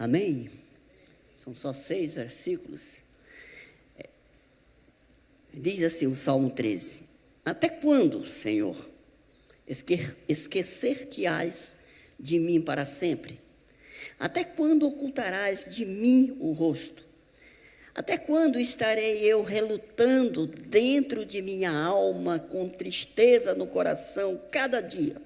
Amém? São só 6 versículos. Diz assim o Salmo 13: Até quando, Senhor, esquecer-te-ás de mim para sempre? Até quando ocultarás de mim o rosto? Até quando estarei eu relutando dentro de minha alma, com tristeza no coração, cada dia?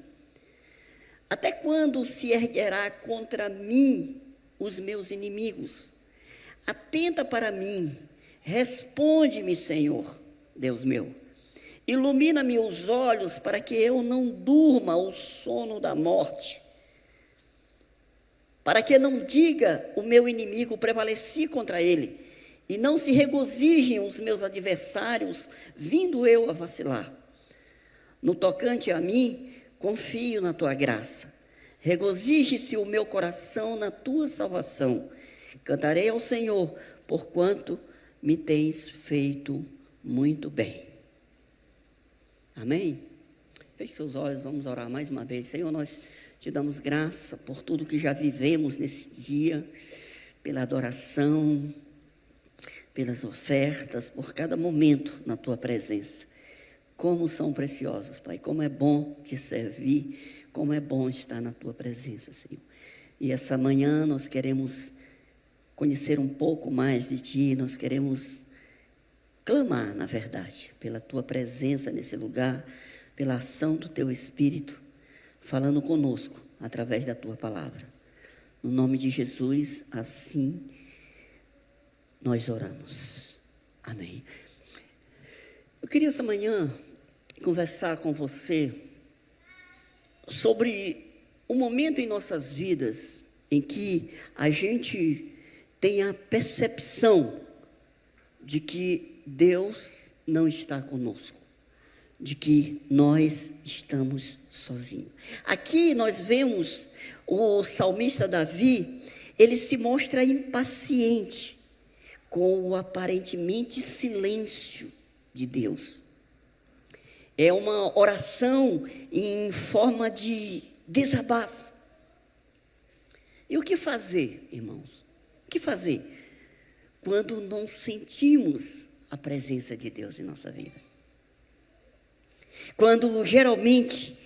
Até quando se erguerá contra mim os meus inimigos? Atenta para mim, responde-me, Senhor, Deus meu. Ilumina-me os olhos para que eu não durma o sono da morte. Para que não diga o meu inimigo, prevaleci contra ele, e não se regozijem os meus adversários, vindo eu a vacilar. No tocante a mim, confio na tua graça. Regozije-se o meu coração na tua salvação. Cantarei ao Senhor, porquanto me tens feito muito bem. Amém? Feche seus olhos, vamos orar mais uma vez. Senhor, nós te damos graça por tudo que já vivemos nesse dia, pela adoração, pelas ofertas, por cada momento na tua presença. Como são preciosos, Pai, como é bom te servir, como é bom estar na tua presença, Senhor. E essa manhã nós queremos conhecer um pouco mais de ti, nós queremos clamar, na verdade, pela tua presença nesse lugar, pela ação do teu Espírito, falando conosco através da tua palavra. No nome de Jesus, assim nós oramos. Amém. Eu queria essa manhã conversar com você sobre um momento em nossas vidas em que a gente tem a percepção de que Deus não está conosco, de que nós estamos sozinhos. Aqui nós vemos o salmista Davi, ele se mostra impaciente com o aparentemente silêncio de Deus. É uma oração em forma de desabafo. E o que fazer, irmãos? O que fazer quando não sentimos a presença de Deus em nossa vida? Quando geralmente,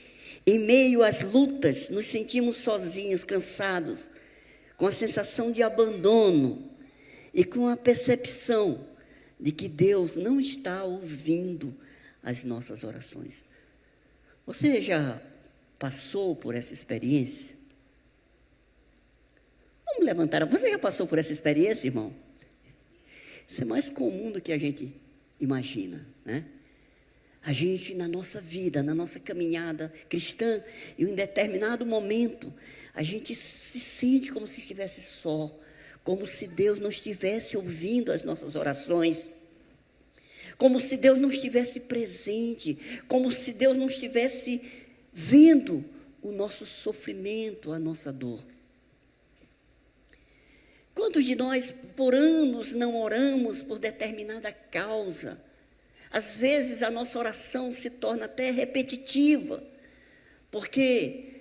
em meio às lutas, nos sentimos sozinhos, cansados, com a sensação de abandono e com a percepção de que Deus não está ouvindo as nossas orações. Você já passou por essa experiência? Vamos levantar. Você já passou por essa experiência, irmão? Isso é mais comum do que a gente imagina, né? A gente, na nossa vida, na nossa caminhada cristã, em um determinado momento, a gente se sente como se estivesse só, como se Deus não estivesse ouvindo as nossas orações, como se Deus não estivesse presente, como se Deus não estivesse vendo o nosso sofrimento, a nossa dor. Quantos de nós, por anos, não oramos por determinada causa? Às vezes a nossa oração se torna até repetitiva, porque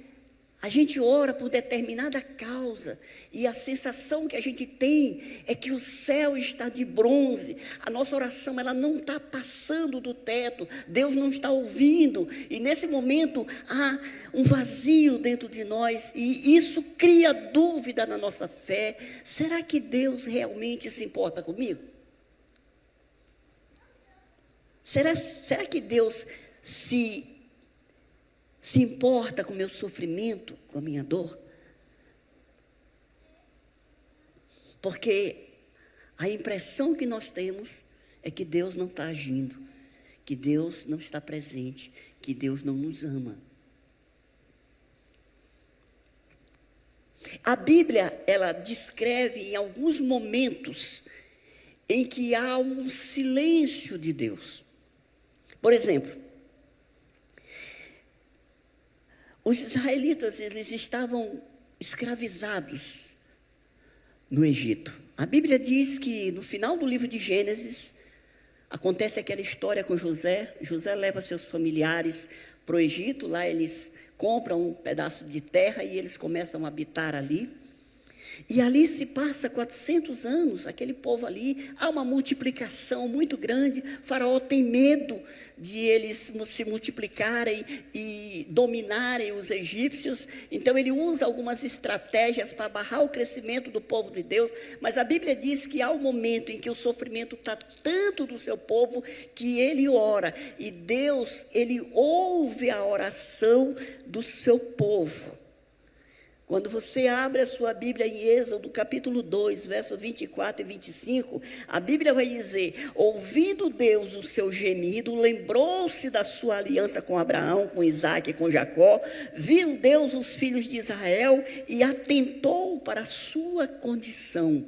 a gente ora por determinada causa e a sensação que a gente tem é que o céu está de bronze, a nossa oração ela não está passando do teto, Deus não está ouvindo, e nesse momento há um vazio dentro de nós, e isso cria dúvida na nossa fé. Será que Deus realmente se importa comigo? Será que Deus se importa com o meu sofrimento, com a minha dor? Porque a impressão que nós temos é que Deus não está agindo, que Deus não está presente, que Deus não nos ama. A Bíblia, ela descreve em alguns momentos em que há um silêncio de Deus. Por exemplo, os israelitas, eles estavam escravizados no Egito. A Bíblia diz que no final do livro de Gênesis, acontece aquela história com José. José leva seus familiares para o Egito, lá eles compram um pedaço de terra e eles começam a habitar ali. E ali se passa 400 anos, aquele povo ali, há uma multiplicação muito grande. Faraó tem medo de eles se multiplicarem e dominarem os egípcios. Então ele usa algumas estratégias para barrar o crescimento do povo de Deus. Mas a Bíblia diz que há um momento em que o sofrimento está tanto do seu povo que ele ora. E Deus, ele ouve a oração do seu povo. Quando você abre a sua Bíblia em Êxodo, capítulo 2, verso 24 e 25, a Bíblia vai dizer: ouvindo Deus o seu gemido, lembrou-se da sua aliança com Abraão, com Isaque e com Jacó, viu Deus os filhos de Israel e atentou para a sua condição.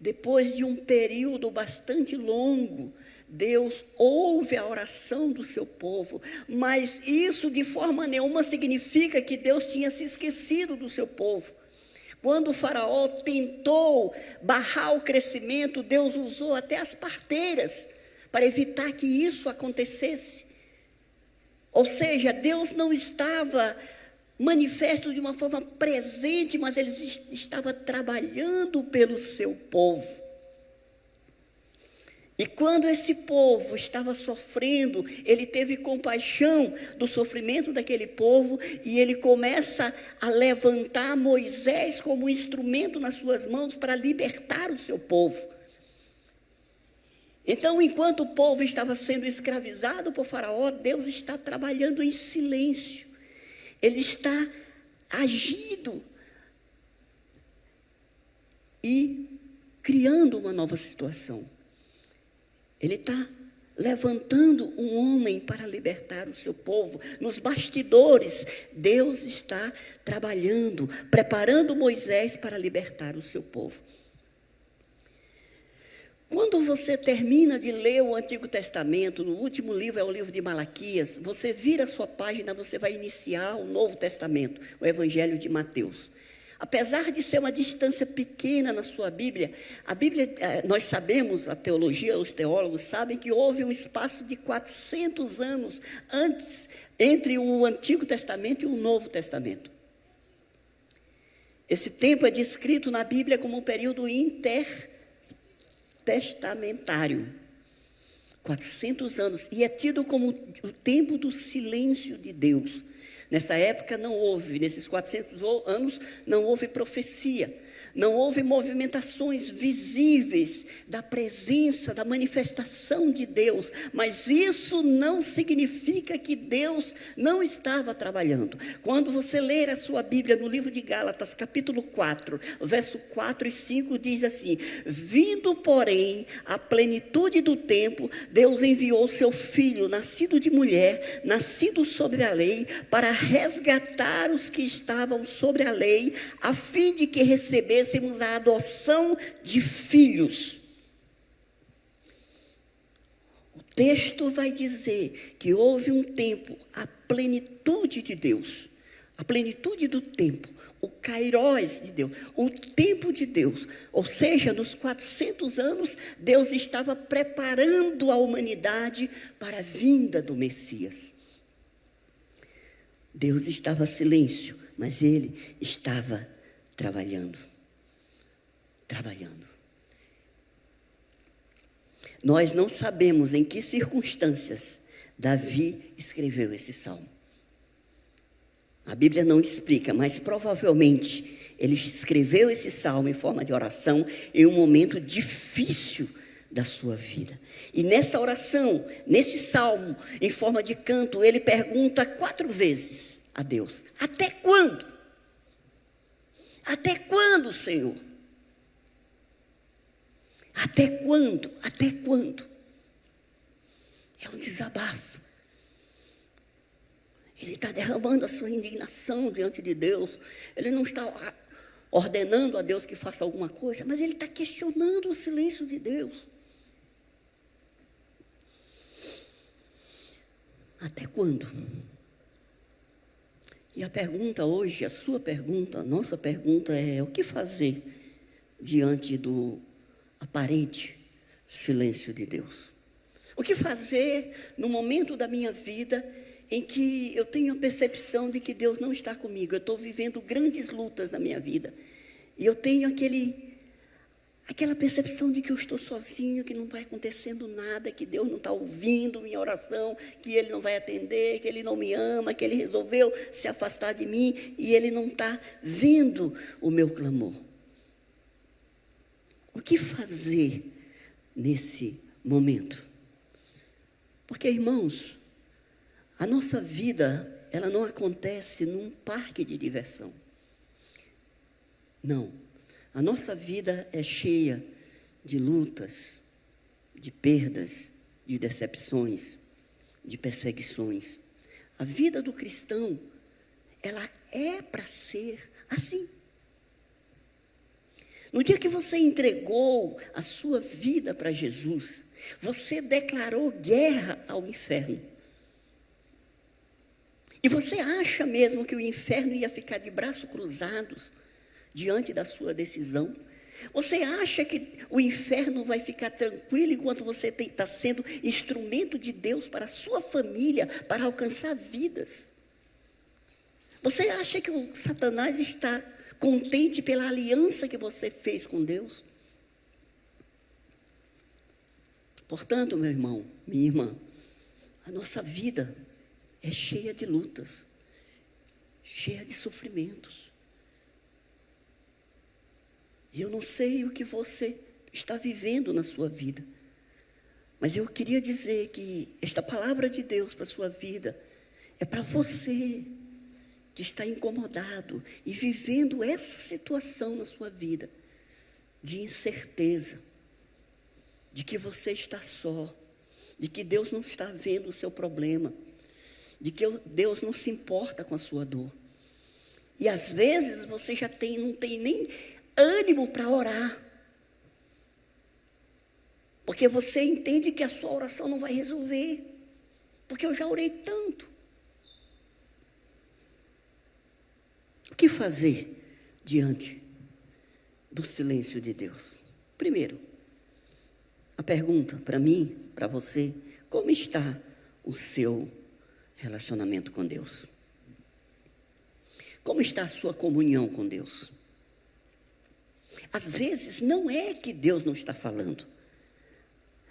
Depois de um período bastante longo, Deus ouve a oração do seu povo, mas isso de forma nenhuma significa que Deus tinha se esquecido do seu povo. Quando o faraó tentou barrar o crescimento, Deus usou até as parteiras para evitar que isso acontecesse. Ou seja, Deus não estava manifesto de uma forma presente, mas Ele estava trabalhando pelo seu povo. E quando esse povo estava sofrendo, ele teve compaixão do sofrimento daquele povo e ele começa a levantar Moisés como instrumento nas suas mãos para libertar o seu povo. Então, enquanto o povo estava sendo escravizado por Faraó, Deus está trabalhando em silêncio. Ele está agindo e criando uma nova situação. Ele está levantando um homem para libertar o seu povo. Nos bastidores, Deus está trabalhando, preparando Moisés para libertar o seu povo. Quando você termina de ler o Antigo Testamento, no último livro é o livro de Malaquias, você vira a sua página, você vai iniciar o Novo Testamento, o Evangelho de Mateus. Apesar de ser uma distância pequena na sua Bíblia, nós sabemos, a teologia, os teólogos sabem que houve um espaço de 400 anos antes, entre o Antigo Testamento e o Novo Testamento. Esse tempo é descrito na Bíblia como um período intertestamentário. 400 anos, e é tido como o tempo do silêncio de Deus. Nessa época não houve, nesses 400 anos, não houve profecia, não houve movimentações visíveis da presença, da manifestação de Deus, mas isso não significa que Deus não estava trabalhando. Quando você ler a sua Bíblia no livro de Gálatas, capítulo 4, verso 4 e 5, diz assim: vindo, porém, a plenitude do tempo, Deus enviou seu Filho, nascido de mulher, nascido sobre a lei, para resgatar os que estavam sobre a lei, a fim de que recebêssemos a adoção de filhos. O texto vai dizer que houve um tempo, a plenitude de Deus, a plenitude do tempo, o kairós de Deus, o tempo de Deus. Ou seja, nos 400 anos, Deus estava preparando a humanidade para a vinda do Messias. Deus estava em silêncio, mas Ele estava trabalhando. Nós não sabemos em que circunstâncias Davi escreveu esse salmo. A Bíblia não explica, mas provavelmente ele escreveu esse salmo em forma de oração em um momento difícil da sua vida. E nessa oração, nesse salmo, em forma de canto, ele pergunta 4 vezes a Deus: até quando? Até quando, Senhor? Até quando? Até quando? É um desabafo. Ele está derramando a sua indignação diante de Deus. Ele não está ordenando a Deus que faça alguma coisa, mas ele está questionando o silêncio de Deus. Até quando? E a pergunta hoje, a sua pergunta, a nossa pergunta é: o que fazer diante do aparente silêncio de Deus? O que fazer no momento da minha vida em que eu tenho a percepção de que Deus não está comigo. Eu estou vivendo grandes lutas na minha vida. E eu tenho aquela percepção de que eu estou sozinho, que não vai acontecendo nada, que Deus não está ouvindo minha oração, que Ele não vai atender, que Ele não me ama, que Ele resolveu se afastar de mim e Ele não está vendo o meu clamor. O que fazer nesse momento? Porque, irmãos, a nossa vida, ela não acontece num parque de diversão. Não. A nossa vida é cheia de lutas, de perdas, de decepções, de perseguições. A vida do cristão, ela é para ser assim. No dia que você entregou a sua vida para Jesus, você declarou guerra ao inferno. E você acha mesmo que o inferno ia ficar de braços cruzados diante da sua decisão? Você acha que o inferno vai ficar tranquilo enquanto você está sendo instrumento de Deus para a sua família, para alcançar vidas? Você acha que o Satanás está contente pela aliança que você fez com Deus? Portanto, meu irmão, minha irmã, a nossa vida é cheia de lutas, cheia de sofrimentos. Eu não sei o que você está vivendo na sua vida, mas eu queria dizer que esta palavra de Deus para a sua vida é para você que está incomodado e vivendo essa situação na sua vida, de incerteza, de que você está só, de que Deus não está vendo o seu problema, de que Deus não se importa com a sua dor. E às vezes você já não tem nem ânimo para orar, porque você entende que a sua oração não vai resolver, porque eu já orei tanto. O que fazer diante do silêncio de Deus? Primeiro, a pergunta para mim, para você: como está o seu relacionamento com Deus? Como está a sua comunhão com Deus? Às vezes não é que Deus não está falando.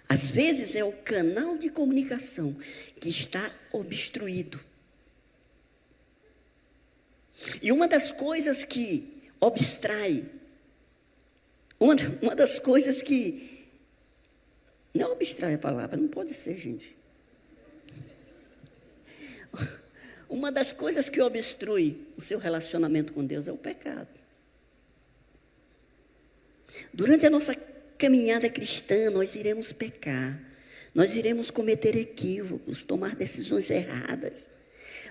Às vezes é o canal de comunicação que está obstruído. E uma das coisas que abstrai, uma das coisas que, não abstrai a palavra, não pode ser, gente. Uma das coisas que obstrui o seu relacionamento com Deus é o pecado. Durante a nossa caminhada cristã, nós iremos pecar, nós iremos cometer equívocos, tomar decisões erradas.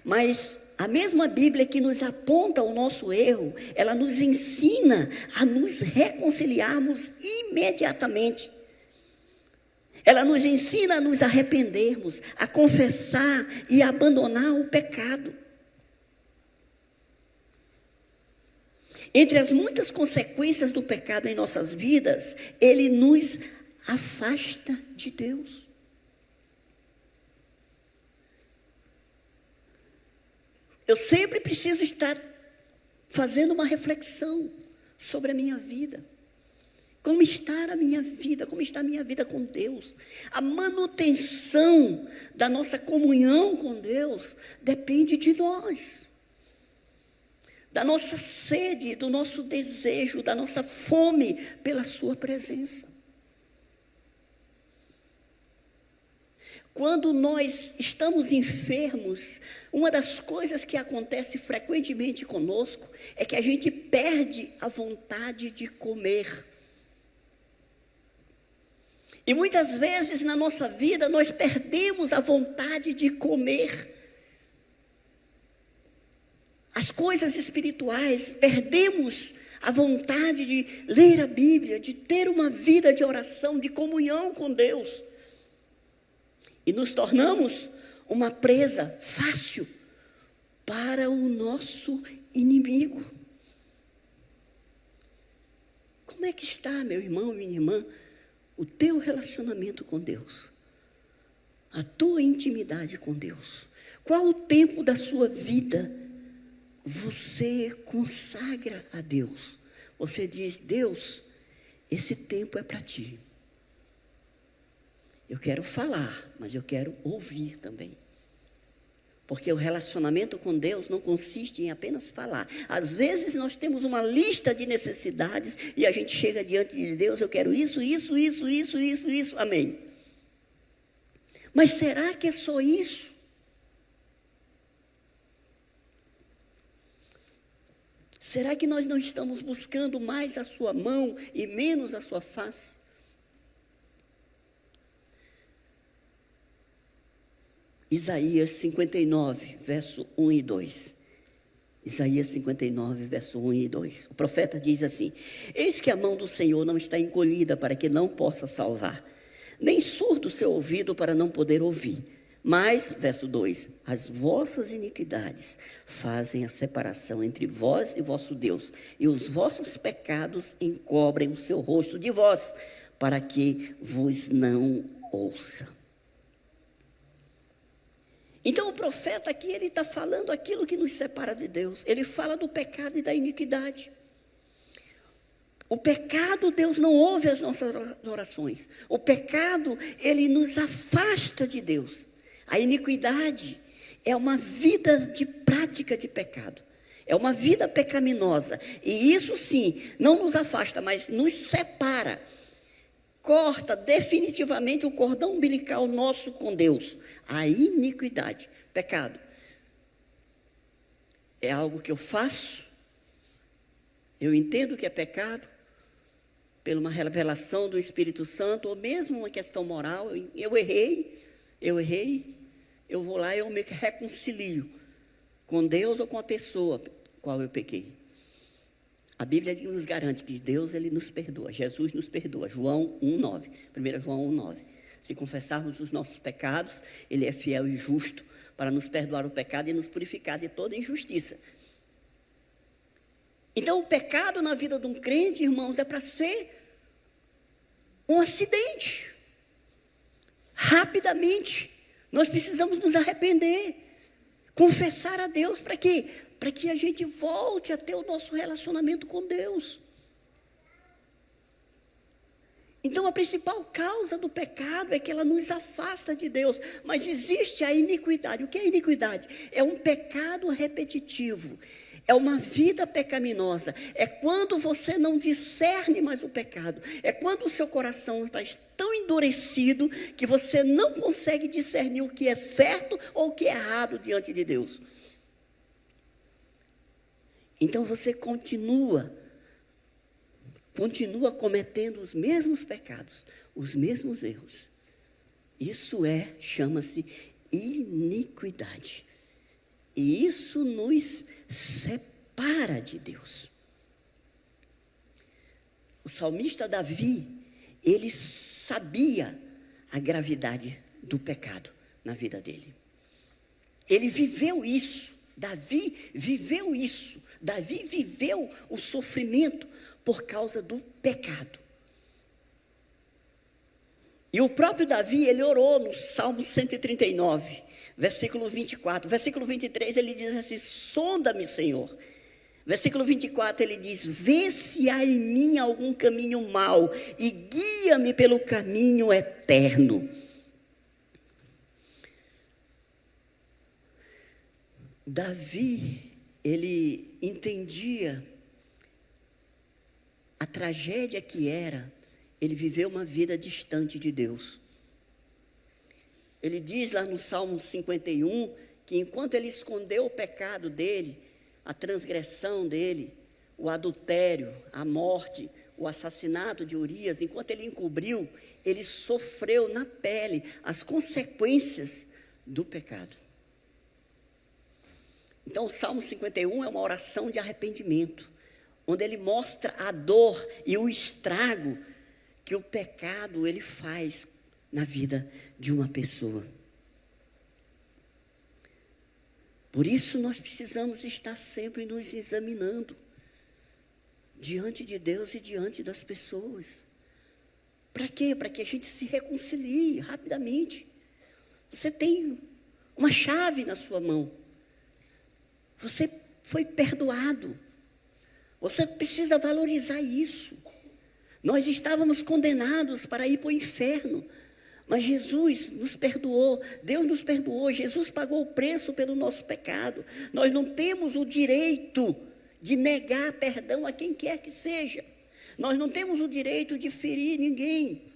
Mas a mesma Bíblia que nos aponta o nosso erro, ela nos ensina a nos reconciliarmos imediatamente. Ela nos ensina a nos arrependermos, a confessar e a abandonar o pecado. Entre as muitas consequências do pecado em nossas vidas, ele nos afasta de Deus. Eu sempre preciso estar fazendo uma reflexão sobre a minha vida. Como está a minha vida? Como está a minha vida com Deus? A manutenção da nossa comunhão com Deus depende de nós. Da nossa sede, do nosso desejo, da nossa fome pela sua presença. Quando nós estamos enfermos, uma das coisas que acontece frequentemente conosco é que a gente perde a vontade de comer. E muitas vezes na nossa vida nós perdemos a vontade de comer. As coisas espirituais, perdemos a vontade de ler a Bíblia, de ter uma vida de oração, de comunhão com Deus. E nos tornamos uma presa fácil para o nosso inimigo. Como é que está, meu irmão e minha irmã, o teu relacionamento com Deus? a tua intimidade com Deus? Qual o tempo da sua vida você consagra a Deus? Você diz: Deus, esse tempo é para ti. Eu quero falar, mas eu quero ouvir também. Porque o relacionamento com Deus não consiste em apenas falar. Às vezes nós temos uma lista de necessidades e a gente chega diante de Deus: eu quero isso, isso, isso, isso, isso, isso, amém. Mas será que é só isso? Será que nós não estamos buscando mais a sua mão e menos a sua face? Isaías 59, verso 1 e 2. Isaías 59, verso 1 e 2. O profeta diz assim: eis que a mão do Senhor não está encolhida para que não possa salvar, nem surdo o seu ouvido para não poder ouvir. Mas, verso 2, as vossas iniquidades fazem a separação entre vós e vosso Deus, e os vossos pecados encobrem o seu rosto de vós, para que vos não ouça. Então o profeta aqui, ele está falando aquilo que nos separa de Deus. Ele fala do pecado e da iniquidade. O pecado, Deus não ouve as nossas orações. O pecado, ele nos afasta de Deus. A iniquidade é uma vida de prática de pecado. É uma vida pecaminosa. E isso sim, não nos afasta, mas nos separa. Corta definitivamente o cordão umbilical nosso com Deus. A iniquidade, pecado, é algo que eu faço, eu entendo que é pecado, pela uma revelação do Espírito Santo, ou mesmo uma questão moral. Eu errei, eu vou lá e eu me reconcilio com Deus ou com a pessoa qual eu pequei. A Bíblia nos garante que Deus, ele nos perdoa, Jesus nos perdoa. João 1,9, 1 João 1,9. Se confessarmos os nossos pecados, ele é fiel e justo para nos perdoar o pecado e nos purificar de toda injustiça. Então, o pecado na vida de um crente, irmãos, é para ser um acidente. Rapidamente, nós precisamos nos arrepender, confessar a Deus. Para quê? Para que a gente volte a ter o nosso relacionamento com Deus. Então, a principal causa do pecado é que ela nos afasta de Deus. Mas existe a iniquidade. O que é iniquidade? É um pecado repetitivo. É uma vida pecaminosa. É quando você não discerne mais o pecado. É quando o seu coração está tão endurecido que você não consegue discernir o que é certo ou o que é errado diante de Deus. Então você continua cometendo os mesmos pecados, os mesmos erros. Isso chama-se iniquidade. E isso nos separa de Deus. O salmista Davi, ele sabia a gravidade do pecado na vida dele. Ele viveu isso. Davi viveu isso. Davi viveu o sofrimento por causa do pecado. E o próprio Davi, ele orou no Salmo 139, versículo 24. Versículo 23, ele diz assim: sonda-me, Senhor. Versículo 24, ele diz: vê se há em mim algum caminho mau e guia-me pelo caminho eterno. Davi, ele entendia a tragédia que era ele viveu uma vida distante de Deus. Ele diz lá no Salmo 51, que enquanto ele escondeu o pecado dele, a transgressão dele, o adultério, a morte, o assassinato de Urias, enquanto ele encobriu, ele sofreu na pele as consequências do pecado. Então, o Salmo 51 é uma oração de arrependimento, onde ele mostra a dor e o estrago que o pecado ele faz na vida de uma pessoa. Por isso nós precisamos estar sempre nos examinando diante de Deus e diante das pessoas. Para quê? Para que a gente se reconcilie rapidamente. Você tem uma chave na sua mão. Você foi perdoado. Você precisa valorizar isso. Nós estávamos condenados para ir para o inferno, mas Jesus nos perdoou, Deus nos perdoou, Jesus pagou o preço pelo nosso pecado. Nós não temos o direito de negar perdão a quem quer que seja. Nós não temos o direito de ferir ninguém,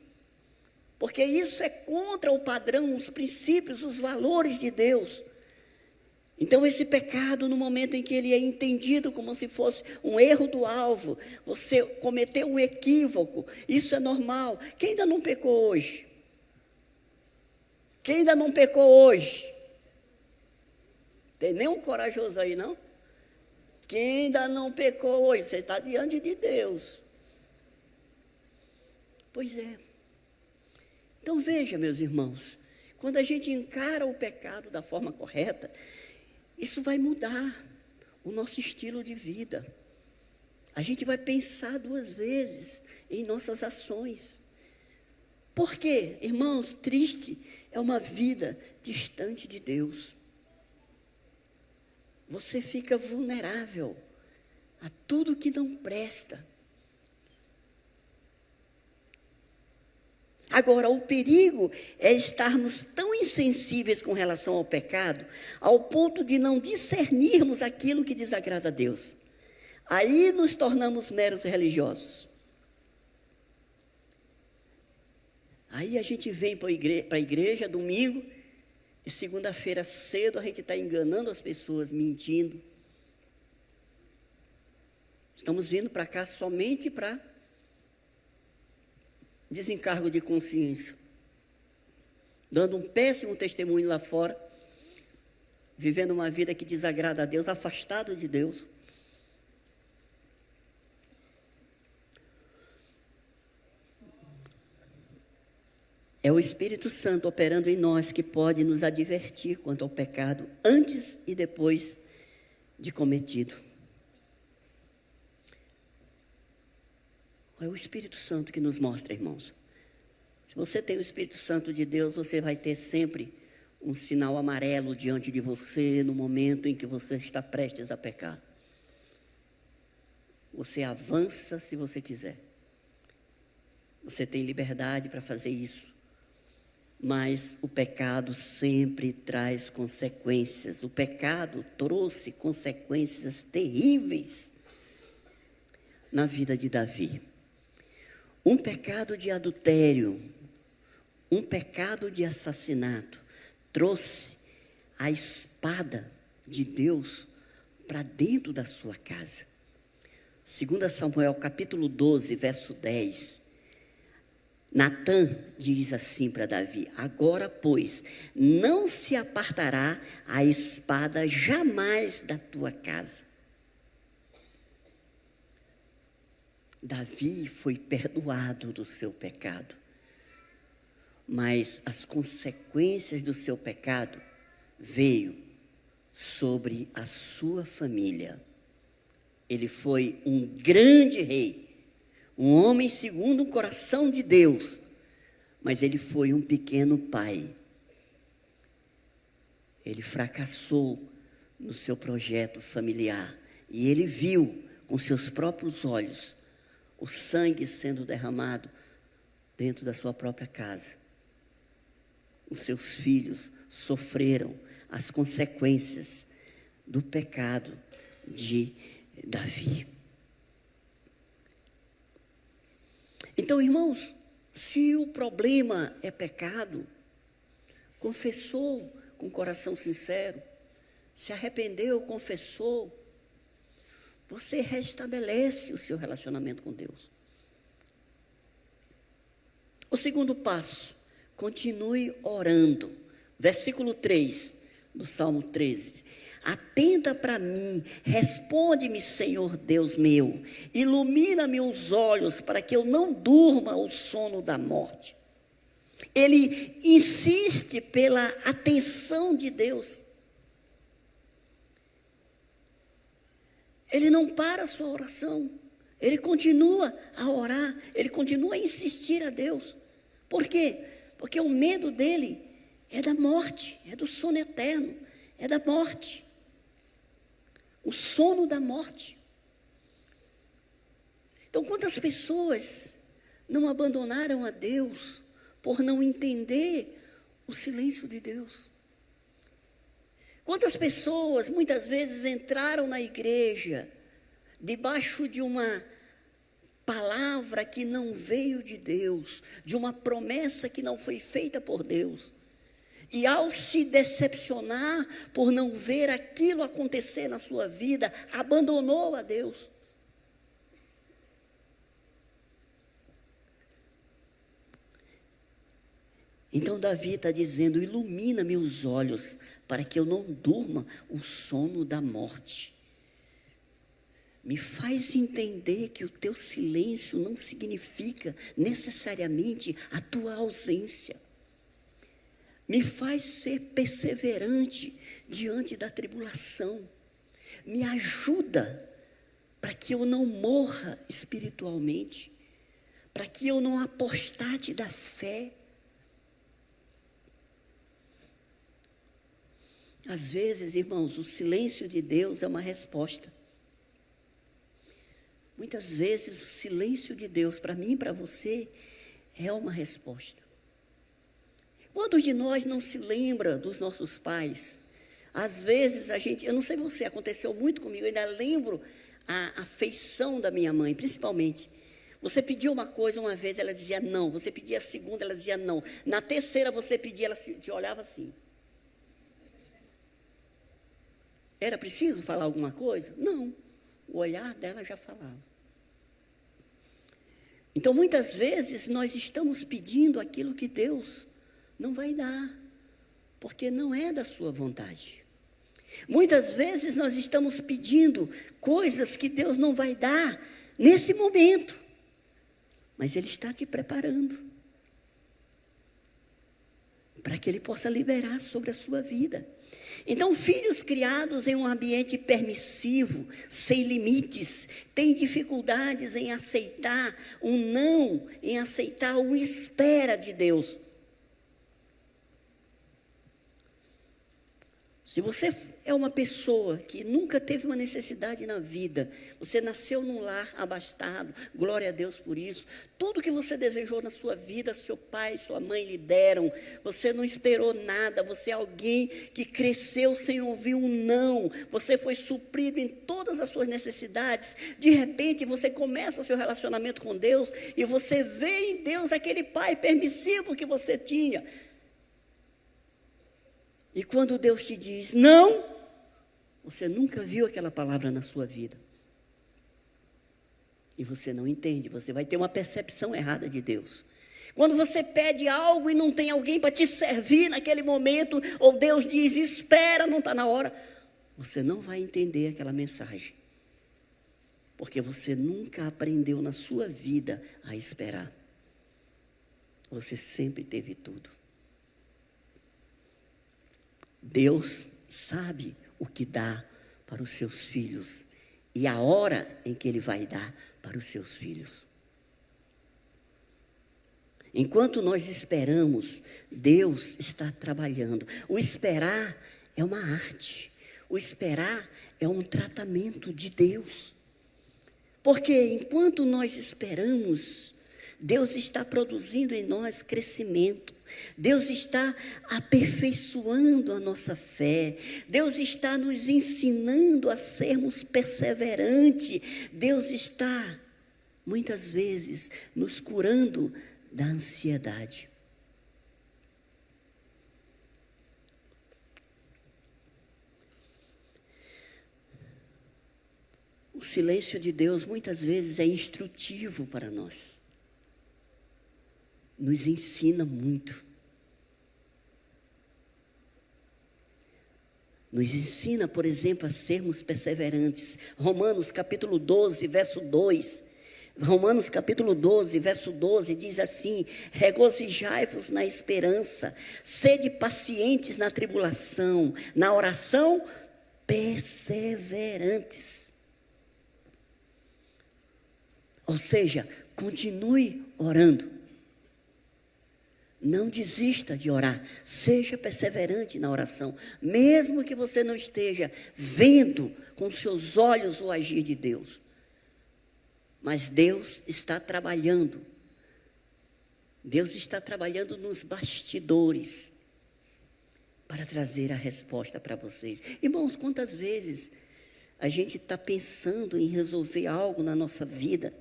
porque isso é contra o padrão, os princípios, os valores de Deus. Então esse pecado, no momento em que ele é entendido como se fosse um erro do alvo, você cometeu um equívoco, isso é normal. Quem ainda não pecou hoje? Quem ainda não pecou hoje? Tem nenhum corajoso aí, não? Quem ainda não pecou hoje? Você está diante de Deus. Pois é. Então veja, meus irmãos, quando a gente encara o pecado da forma correta, isso vai mudar o nosso estilo de vida. A gente vai pensar 2 vezes em nossas ações. Por quê? Irmãos, triste é uma vida distante de Deus. Você fica vulnerável a tudo que não presta. Agora, o perigo é estarmos tão insensíveis com relação ao pecado, ao ponto de não discernirmos aquilo que desagrada a Deus. Aí nos tornamos meros religiosos. Aí a gente vem para a igreja domingo, e segunda-feira cedo a gente está enganando as pessoas, mentindo. Estamos vindo para cá somente para desencargo de consciência, dando um péssimo testemunho lá fora, vivendo uma vida que desagrada a Deus, afastado de Deus. É o Espírito Santo operando em nós que pode nos advertir quanto ao pecado antes e depois de cometido. É o Espírito Santo que nos mostra, irmãos. Se você tem o Espírito Santo de Deus, você vai ter sempre um sinal amarelo diante de você no momento em que você está prestes a pecar. Você avança se você quiser. Você tem liberdade para fazer isso. Mas o pecado sempre traz consequências. O pecado trouxe consequências terríveis na vida de Davi. Um pecado de adultério, um pecado de assassinato, trouxe a espada de Deus para dentro da sua casa. 2 Samuel capítulo 12, verso 10. Natã diz assim para Davi: agora, pois, não se apartará a espada jamais da tua casa. Davi foi perdoado do seu pecado, mas as consequências do seu pecado veio sobre a sua família. Ele foi um grande rei, um homem segundo o coração de Deus, mas ele foi um pequeno pai. Ele fracassou no seu projeto familiar e ele viu com seus próprios olhos o sangue sendo derramado dentro da sua própria casa. Os seus filhos sofreram as consequências do pecado de Davi. Então, irmãos, se o problema é pecado, confessou com coração sincero, se arrependeu, confessou, você restabelece o seu relacionamento com Deus. O segundo passo, continue orando. Versículo 3 do Salmo 13. Atenta para mim, responde-me, Senhor Deus meu, ilumina-me os olhos para que eu não durma o sono da morte. Ele insiste pela atenção de Deus. Ele não para a sua oração, ele continua a orar, ele continua a insistir a Deus. Por quê? Porque o medo dele é da morte, é do sono eterno, é da morte. O sono da morte. Então, quantas pessoas não abandonaram a Deus por não entender o silêncio de Deus? Quantas pessoas muitas vezes entraram na igreja debaixo de uma palavra que não veio de Deus, de uma promessa que não foi feita por Deus, e ao se decepcionar por não ver aquilo acontecer na sua vida, abandonou a Deus. Então Davi está dizendo: ilumina meus olhos, para que eu não durma o sono da morte. Me faz entender que o teu silêncio não significa necessariamente a tua ausência. Me faz ser perseverante diante da tribulação. Me ajuda para que eu não morra espiritualmente, para que eu não apostate da fé. Às vezes, irmãos, o silêncio de Deus é uma resposta. Muitas vezes o silêncio de Deus, para mim e para você, é uma resposta. Quantos de nós não se lembra dos nossos pais? Às vezes eu não sei você, aconteceu muito comigo, eu ainda lembro a afeição da minha mãe, principalmente. Você pediu uma coisa uma vez, ela dizia não. Você pedia a segunda, ela dizia não. Na terceira você pedia, ela te olhava assim. Era preciso falar alguma coisa? Não. O olhar dela já falava. Então, muitas vezes, nós estamos pedindo aquilo que Deus não vai dar, porque não é da sua vontade. Muitas vezes, nós estamos pedindo coisas que Deus não vai dar nesse momento, mas Ele está te preparando para que Ele possa liberar sobre a sua vida. Então, filhos criados em um ambiente permissivo, sem limites, têm dificuldades em aceitar um não, em aceitar o espera de Deus. Se você é uma pessoa que nunca teve uma necessidade na vida, você nasceu num lar abastado, glória a Deus por isso, tudo que você desejou na sua vida, seu pai, sua mãe lhe deram, você não esperou nada, você é alguém que cresceu sem ouvir um não, você foi suprido em todas as suas necessidades, de repente você começa o seu relacionamento com Deus, e você vê em Deus aquele pai permissivo que você tinha. E quando Deus te diz não, você nunca viu aquela palavra na sua vida. E você não entende, você vai ter uma percepção errada de Deus. Quando você pede algo e não tem alguém para te servir naquele momento, ou Deus diz, espera, não está na hora, você não vai entender aquela mensagem. Porque você nunca aprendeu na sua vida a esperar. Você sempre teve tudo. Deus sabe o que dá para os seus filhos e a hora em que Ele vai dar para os seus filhos. Enquanto nós esperamos, Deus está trabalhando. O esperar é uma arte. O esperar é um tratamento de Deus. Porque enquanto nós esperamos, Deus está produzindo em nós crescimento. Deus está aperfeiçoando a nossa fé. Deus está nos ensinando a sermos perseverantes. Deus está, muitas vezes, nos curando da ansiedade. O silêncio de Deus, muitas vezes, é instrutivo para nós. Nos ensina muito. Nos ensina, por exemplo, a sermos perseverantes. Romanos capítulo 12, verso 2. Romanos capítulo 12, verso 12 diz assim: regozijai-vos na esperança, sede pacientes na tribulação, na oração perseverantes. Ou seja, continue orando. Não desista de orar, seja perseverante na oração, mesmo que você não esteja vendo com seus olhos o agir de Deus. Mas Deus está trabalhando. Deus está trabalhando nos bastidores para trazer a resposta para vocês. Irmãos, quantas vezes a gente está pensando em resolver algo na nossa vida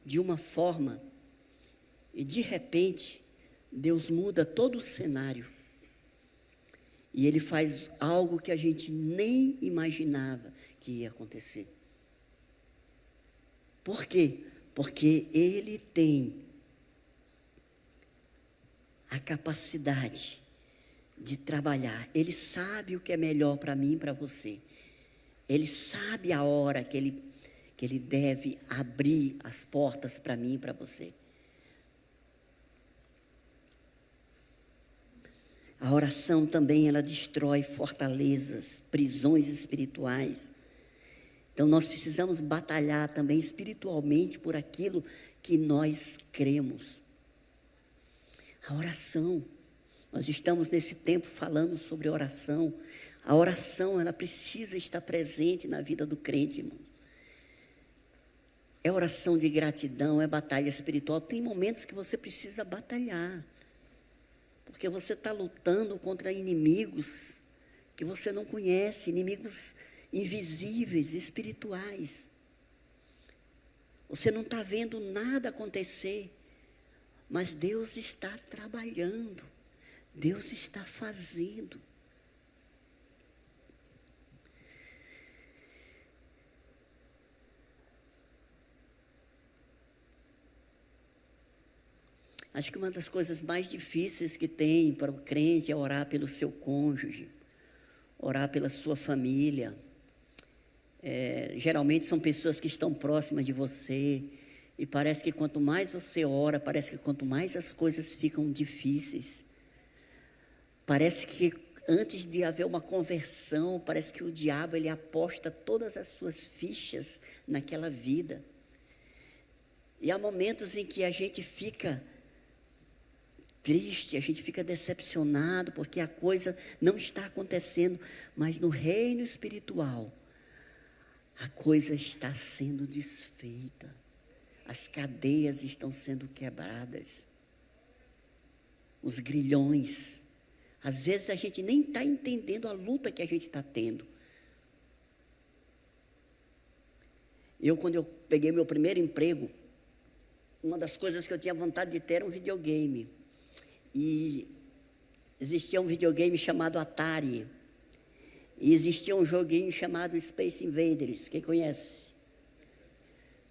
de uma forma e de repente Deus muda todo o cenário e Ele faz algo que a gente nem imaginava que ia acontecer. Por quê? Porque Ele tem a capacidade de trabalhar. Ele sabe o que é melhor para mim e para você. Ele sabe a hora que Ele deve abrir as portas para mim e para você. A oração também, ela destrói fortalezas, prisões espirituais. Então, nós precisamos batalhar também espiritualmente por aquilo que nós cremos. A oração, nós estamos nesse tempo falando sobre oração. A oração, ela precisa estar presente na vida do crente, irmão. É oração de gratidão, é batalha espiritual. Tem momentos que você precisa batalhar. Porque você está lutando contra inimigos que você não conhece, inimigos invisíveis, espirituais. Você não está vendo nada acontecer, mas Deus está trabalhando, Deus está fazendo. Acho que uma das coisas mais difíceis que tem para o crente é orar pelo seu cônjuge, orar pela sua família. Geralmente são pessoas que estão próximas de você, e parece que quanto mais você ora, parece que quanto mais as coisas ficam difíceis. Parece que antes de haver uma conversão, parece que o diabo ele aposta todas as suas fichas naquela vida. E há momentos em que a gente fica triste, a gente fica decepcionado, porque a coisa não está acontecendo, mas no reino espiritual, a coisa está sendo desfeita, as cadeias estão sendo quebradas, os grilhões, às vezes a gente nem está entendendo a luta que a gente está tendo. Quando eu peguei meu primeiro emprego, uma das coisas que eu tinha vontade de ter era um videogame. E existia um videogame chamado Atari. E existia um joguinho chamado Space Invaders. Quem conhece?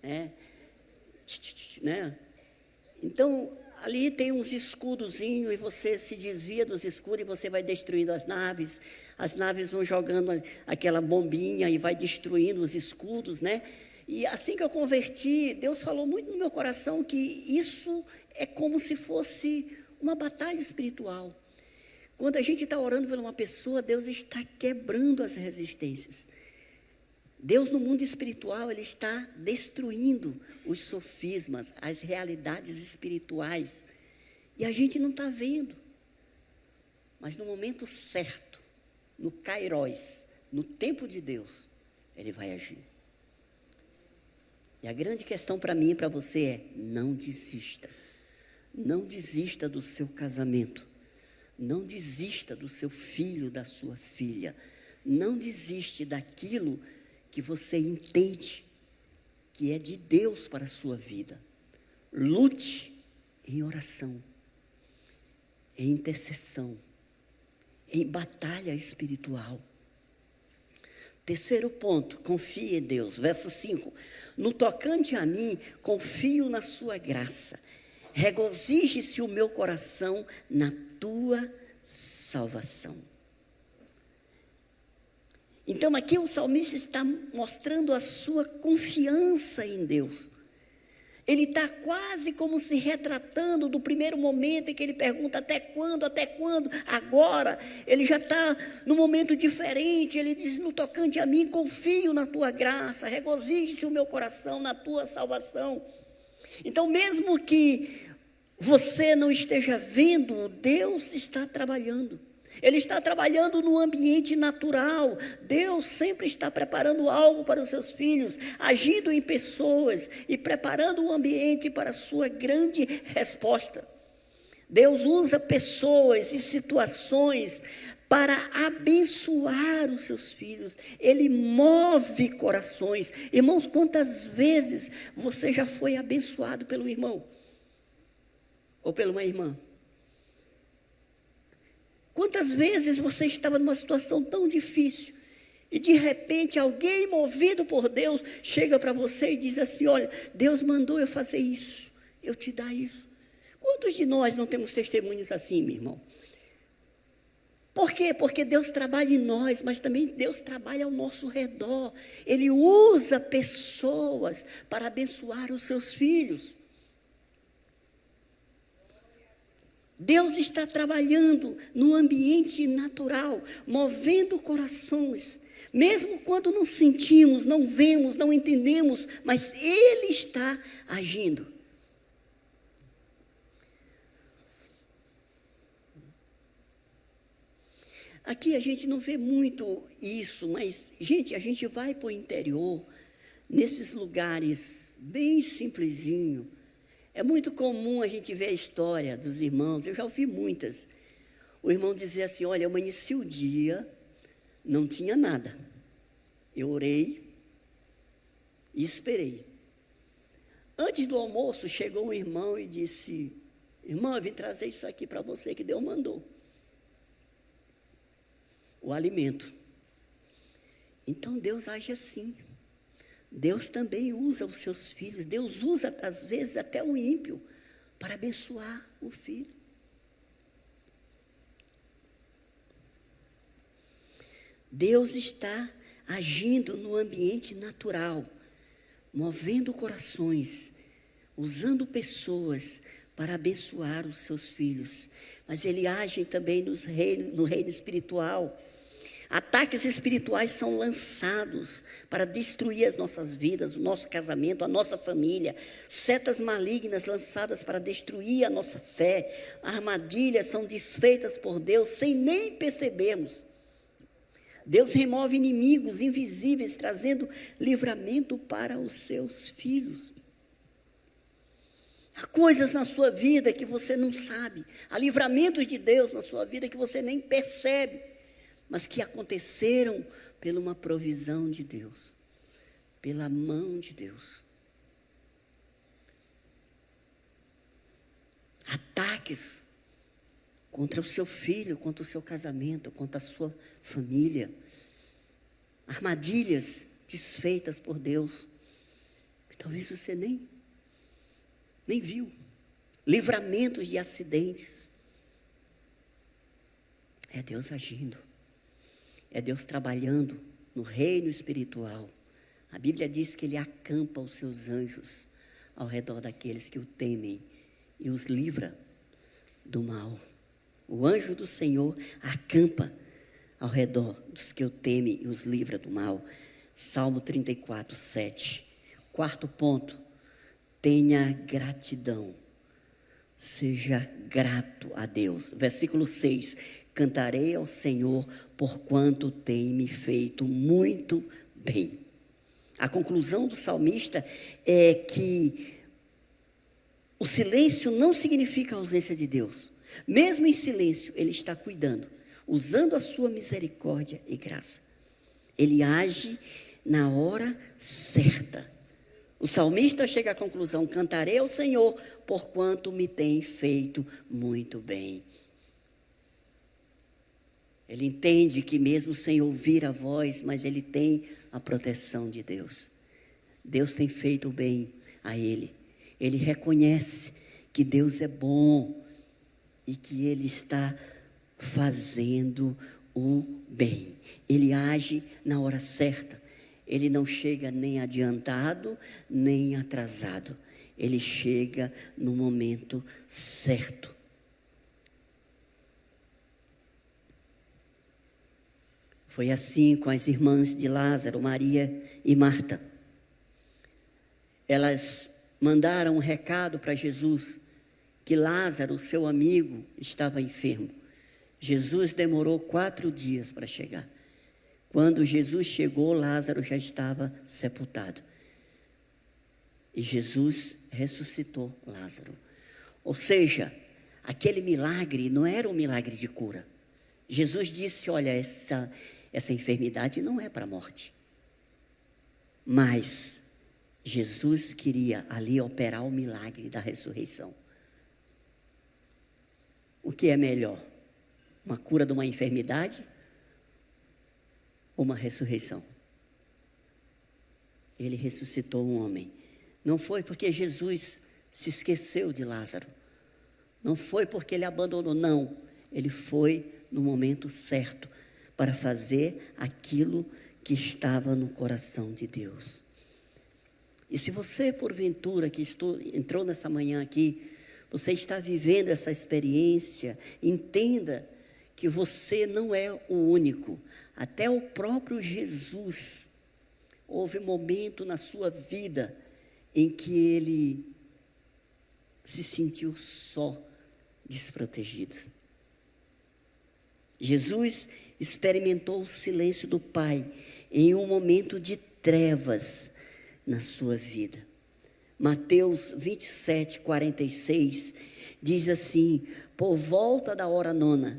Né? Então, ali tem uns escudozinhos e você se desvia dos escudos e você vai destruindo as naves. As naves vão jogando aquela bombinha e vai destruindo os escudos, né? E assim que eu converti, Deus falou muito no meu coração que isso é como se fosse uma batalha espiritual. Quando a gente está orando por uma pessoa, Deus está quebrando as resistências. Deus no mundo espiritual, Ele está destruindo os sofismas, as realidades espirituais. E a gente não está vendo. Mas no momento certo, no Kairos, no tempo de Deus, Ele vai agir. E a grande questão para mim e para você é: não desista. Não desista do seu casamento. Não desista do seu filho, da sua filha. Não desiste daquilo que você entende que é de Deus para a sua vida. Lute em oração, em intercessão, em batalha espiritual. Terceiro ponto, confie em Deus. Verso 5. No tocante a mim, confio na sua graça. Regozije-se o meu coração na tua salvação. Então aqui o salmista está mostrando a sua confiança em Deus. Ele está quase como se retratando do primeiro momento em que ele pergunta: até quando, até quando? Agora, ele já está num momento diferente. Ele diz: no tocante a mim, confio na tua graça, regozije-se o meu coração na tua salvação. Então, mesmo que você não esteja vendo, Deus está trabalhando. Ele está trabalhando no ambiente natural. Deus sempre está preparando algo para os seus filhos, agindo em pessoas e preparando o ambiente para a sua grande resposta. Deus usa pessoas e situações para abençoar os seus filhos. Ele move corações. Irmãos, quantas vezes você já foi abençoado pelo irmão? Ou por uma irmã? Quantas vezes você estava numa situação tão difícil e de repente alguém movido por Deus chega para você e diz assim: olha, Deus mandou eu fazer isso, eu te dar isso. Quantos de nós não temos testemunhos assim, meu irmão? Por quê? Porque Deus trabalha em nós, mas também Deus trabalha ao nosso redor. Ele usa pessoas para abençoar os seus filhos. Deus está trabalhando no ambiente natural, movendo corações, mesmo quando não sentimos, não vemos, não entendemos, mas Ele está agindo. Aqui a gente não vê muito isso, mas, gente, a gente vai para o interior, nesses lugares bem simplesinho. É muito comum a gente ver a história dos irmãos, eu já ouvi muitas. O irmão dizia assim: olha, eu amanheci o dia, não tinha nada. Eu orei e esperei. Antes do almoço, chegou um irmão e disse: irmão, eu vim trazer isso aqui para você que Deus mandou. O alimento. Então Deus age assim. Deus também usa os seus filhos. Deus usa, às vezes, até o ímpio para abençoar o filho. Deus está agindo no ambiente natural, movendo corações, usando pessoas para abençoar os seus filhos. Mas Ele age também no reino espiritual. Ataques espirituais são lançados para destruir as nossas vidas, o nosso casamento, a nossa família. Setas malignas lançadas para destruir a nossa fé. Armadilhas são desfeitas por Deus sem nem percebermos. Deus remove inimigos invisíveis, trazendo livramento para os seus filhos. Há coisas na sua vida que você não sabe. Há livramentos de Deus na sua vida que você nem percebe, mas que aconteceram pela uma provisão de Deus, pela mão de Deus. Ataques contra o seu filho, contra o seu casamento, contra a sua família. Armadilhas desfeitas por Deus, que talvez você nem viu. Livramentos de acidentes. É Deus agindo. É Deus trabalhando no reino espiritual. A Bíblia diz que Ele acampa os seus anjos ao redor daqueles que o temem e os livra do mal. O anjo do Senhor acampa ao redor dos que o temem e os livra do mal. Salmo 34, 7. Quarto ponto: tenha gratidão. Seja grato a Deus. Versículo 6. Cantarei ao Senhor, porquanto tem me feito muito bem. A conclusão do salmista é que o silêncio não significa a ausência de Deus. Mesmo em silêncio, Ele está cuidando, usando a sua misericórdia e graça. Ele age na hora certa. O salmista chega à conclusão: cantarei ao Senhor, porquanto me tem feito muito bem. Ele entende que mesmo sem ouvir a voz, mas ele tem a proteção de Deus. Deus tem feito o bem a ele. Ele reconhece que Deus é bom e que Ele está fazendo o bem. Ele age na hora certa. Ele não chega nem adiantado, nem atrasado. Ele chega no momento certo. Foi assim com as irmãs de Lázaro, Maria e Marta. Elas mandaram um recado para Jesus, que Lázaro, seu amigo, estava enfermo. Jesus demorou 4 dias para chegar. Quando Jesus chegou, Lázaro já estava sepultado. E Jesus ressuscitou Lázaro. Ou seja, aquele milagre não era um milagre de cura. Jesus disse, olha, essa enfermidade não é para a morte. Mas Jesus queria ali operar o milagre da ressurreição. O que é melhor? Uma cura de uma enfermidade ou uma ressurreição? Ele ressuscitou um homem. Não foi porque Jesus se esqueceu de Lázaro. Não foi porque ele abandonou, não. Ele foi no momento certo para fazer aquilo que estava no coração de Deus. E se você, porventura, que entrou nessa manhã aqui, você está vivendo essa experiência, entenda que você não é o único. Até o próprio Jesus, houve um momento na sua vida em que ele se sentiu só, desprotegido. Jesus experimentou o silêncio do Pai em um momento de trevas na sua vida. Mateus 27, 46 diz assim: por volta da hora 9,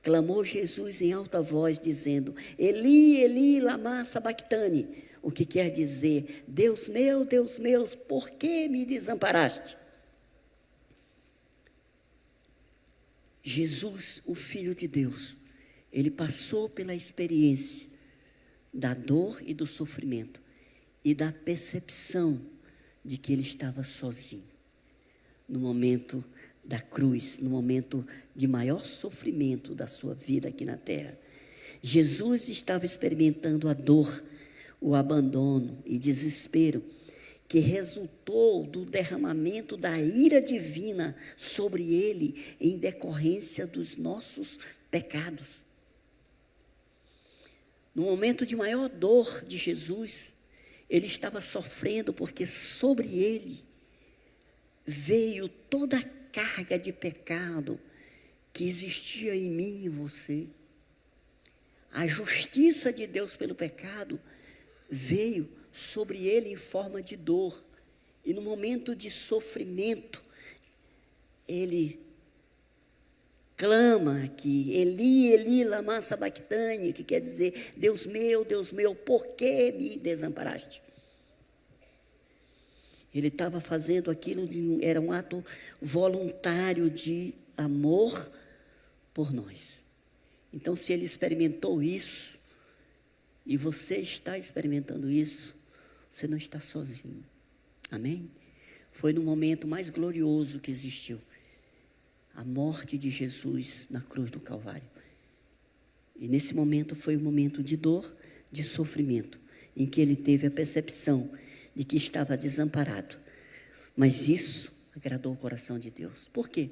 clamou Jesus em alta voz, dizendo: Eli, Eli, lama sabachthani, o que quer dizer: Deus meu, por que me desamparaste? Jesus, o Filho de Deus, ele passou pela experiência da dor e do sofrimento e da percepção de que ele estava sozinho. No momento da cruz, no momento de maior sofrimento da sua vida aqui na terra, Jesus estava experimentando a dor, o abandono e desespero que resultou do derramamento da ira divina sobre ele em decorrência dos nossos pecados. No momento de maior dor de Jesus, ele estava sofrendo porque sobre ele veio toda a carga de pecado que existia em mim e em você. A justiça de Deus pelo pecado veio sobre ele em forma de dor. E no momento de sofrimento, ele clama aqui: Eli, Eli, lama sabachthani, que quer dizer: Deus meu, por que me desamparaste? Ele estava fazendo aquilo, era um ato voluntário de amor por nós. Então, se ele experimentou isso, e você está experimentando isso, você não está sozinho. Amém? Foi no momento mais glorioso que existiu, a morte de Jesus na cruz do Calvário. E nesse momento foi um momento de dor, de sofrimento, em que ele teve a percepção de que estava desamparado. Mas isso agradou o coração de Deus. Por quê?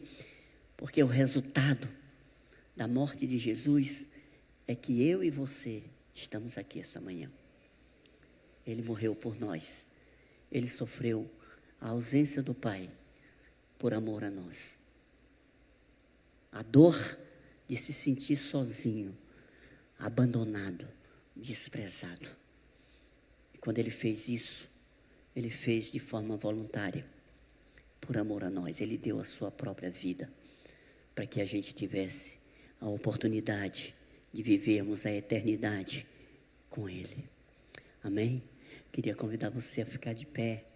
Porque o resultado da morte de Jesus é que eu e você estamos aqui essa manhã. Ele morreu por nós. Ele sofreu a ausência do Pai por amor a nós. A dor de se sentir sozinho, abandonado, desprezado. E quando ele fez isso, ele fez de forma voluntária, por amor a nós. Ele deu a sua própria vida para que a gente tivesse a oportunidade de vivermos a eternidade com ele. Amém? Queria convidar você a ficar de pé.